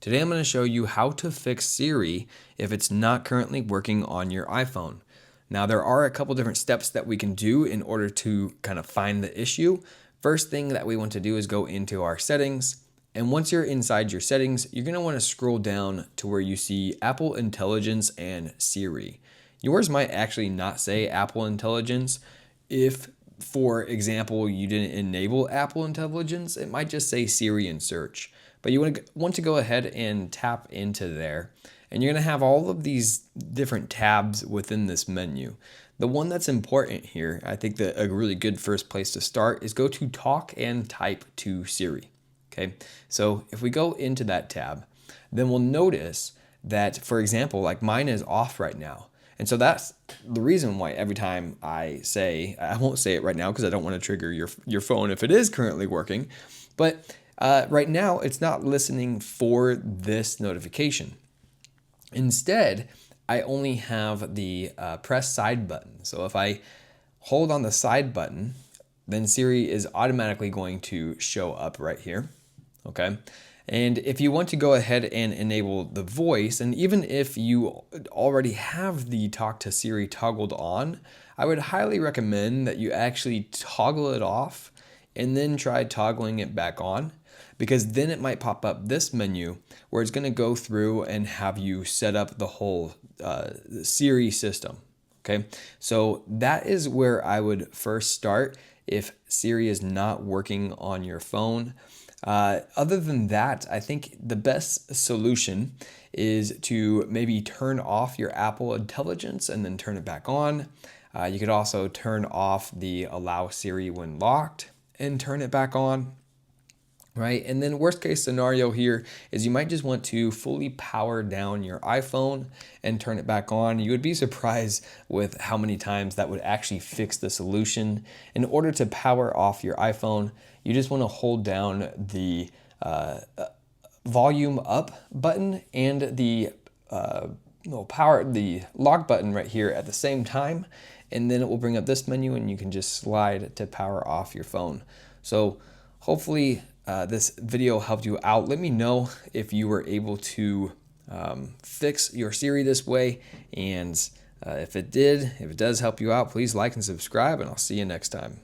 Today I'm going to show you how to fix Siri if it's not currently working on your iPhone. Now there are a couple different steps that we can do in order to kind of find the issue. First thing that we want to do is go into our settings, and once you're inside your settings, you're going to want to scroll down to where you see Apple Intelligence and Siri. Yours might actually not say Apple Intelligence. If, for example, you didn't enable Apple Intelligence, it might just say Siri in search. But you want to go ahead and tap into there. And you're going to have all of these different tabs within this menu. The one that's important here, I think that a really good first place to start is go to Talk and Type to Siri. Okay, so if we go into that tab, then we'll notice that, for example, like mine is off right now. And so that's the reason why every time I won't say it right now because I don't want to trigger your phone if it is currently working, but right now it's not listening for this notification. Instead, I only have the press side button. So if I hold on the side button, then Siri is automatically going to show up right here. Okay. And if you want to go ahead and enable the voice, and even if you already have the Talk to Siri toggled on, I would highly recommend that you actually toggle it off and then try toggling it back on, because then it might pop up this menu where it's going to go through and have you set up the whole Siri system. Okay, so that is where I would first start if Siri is not working on your phone. Other than that, I think the best solution is to maybe turn off your Apple Intelligence and then turn it back on. You could also turn off the Allow Siri when locked and turn it back on. Right, and then worst case scenario here is you might just want to fully power down your iPhone and turn it back on. You would be surprised with how many times that would actually fix the solution. In order to power off your iPhone, you just want to hold down the volume up button and the the lock button right here at the same time, and then it will bring up this menu and you can just slide to power off your phone. So hopefully this video helped you out. Let me know if you were able to fix your Siri this way, and if it does help you out, please like and subscribe, and I'll see you next time.